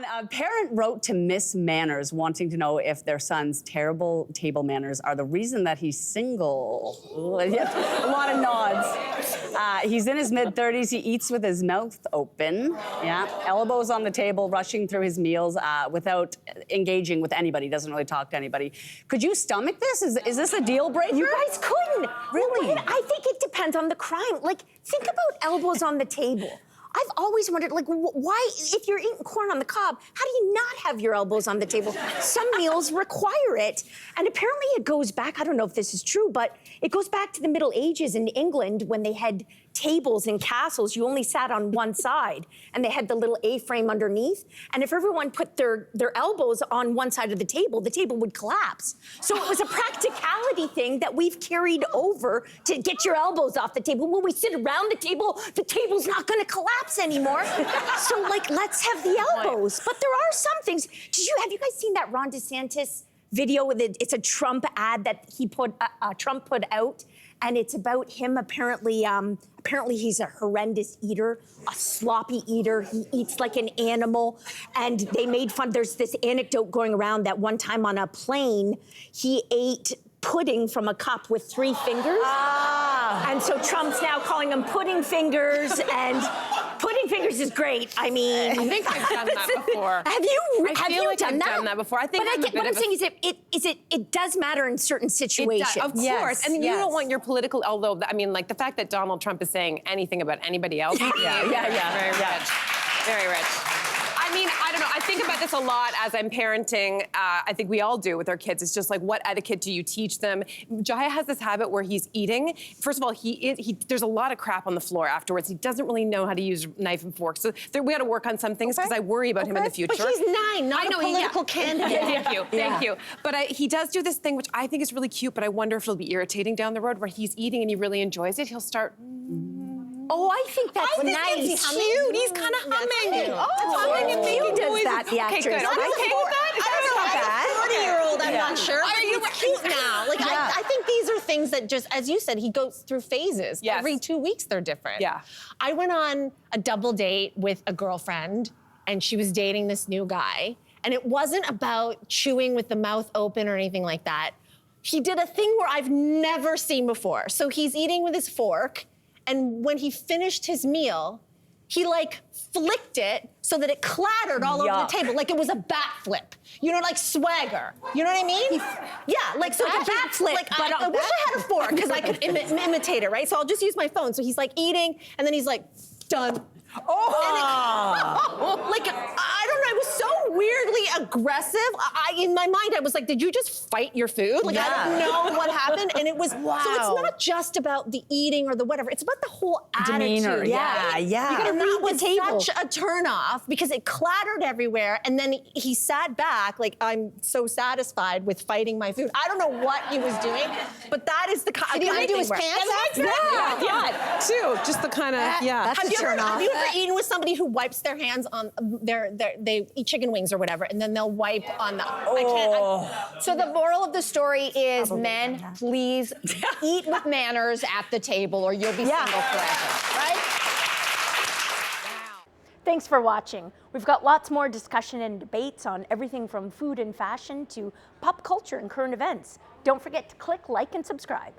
A parent wrote to Miss Manners wanting to know if their son's terrible table manners are the reason that he's single. A lot of nods. He's in his mid-30s. He eats with his mouth open. Yeah, elbows on the table, rushing through his meals without engaging with anybody. Doesn't really talk to anybody. Could you stomach this? Is this a deal breaker? You guys couldn't. Really? Well, I think it depends on the crime. Like, think about elbows on the table. I've always wondered, like, why, if you're eating corn on the cob, how do you not have your elbows on the table? Some meals require it. And apparently it goes back, I don't know if this is true, but it goes back to the Middle Ages in England when they had tables in castles. You only sat on one side, and they had the little A-frame underneath. And if everyone put their elbows on one side of the table would collapse. So it was a practicality thing that we've carried over to get your elbows off the table. When we sit around the table's not gonna collapse anymore. So, like, let's have the elbows. But there are some things. Have you guys seen that Ron DeSantis video? It's a Trump ad that Trump put out, and it's about him apparently he's a horrendous eater, a sloppy eater. He eats like an animal, and they made fun. There's this anecdote going around that one time on a plane, he ate pudding from a cup with 3 fingers. And so Trump's now calling them pudding fingers, and pudding fingers is great. I mean, I think I've done that before. Have you done that before. I think what I'm saying is it does matter in certain situations. Of course. And you don't want your political, although, I mean, like the fact that Donald Trump is saying anything about anybody else. Very rich. Very rich. I mean, I don't know. I think about this a lot as I'm parenting. I think we all do with our kids. It's just like, what etiquette do you teach them? Jaya has this habit where he's eating. First of all, there's a lot of crap on the floor afterwards. He doesn't really know how to use knife and fork. So we got to work on some things because I worry about him in the future. But he's 9, not a political candidate. Thank you. But he does do this thing, which I think is really cute, but I wonder if it'll be irritating down the road, where he's eating and he really enjoys it. He'll start... Oh, I think that's nice. He's cute. He's kind of humming. Humming and making noises. That, the actress. Okay, good. Are you okay with that? I don't know about 40-year-old, I'm not sure. Are you cute now? Like, I think these are things that just, as you said, he goes through phases. Yes. Every 2 weeks, they're different. Yeah. I went on a double date with a girlfriend, and she was dating this new guy. And it wasn't about chewing with the mouth open or anything like that. He did a thing where I've never seen before. So he's eating with his fork, and when he finished his meal, he like flicked it so that it clattered all over the table, like it was a backflip. You know, like swagger. You know what I mean? Like so like a backflip. Like I wish I had a fork because I could imitate it, right? So I'll just use my phone. So he's like eating, and then he's like, done. Like, I don't know, it was so weirdly aggressive. In my mind, I was like, did you just fight your food? Like, I don't know what happened. And it was, so it's not just about the eating or the whatever, it's about the whole demeanor. attitude. You gotta read the table. Such a turn off because it clattered everywhere. And then he sat back, like, I'm so satisfied with fighting my food. I don't know what he was doing, but that is the kind of thing. Did he do his pants up? Yeah, too. Just the kind of, Have you ever eaten with somebody who wipes their hands on they eat chicken wings or whatever, and then they'll wipe on the... So the moral of the story is, men, please eat with manners at the table, or you'll be single forever, right? Wow. Thanks for watching. We've got lots more discussion and debates on everything from food and fashion to pop culture and current events. Don't forget to click like and subscribe.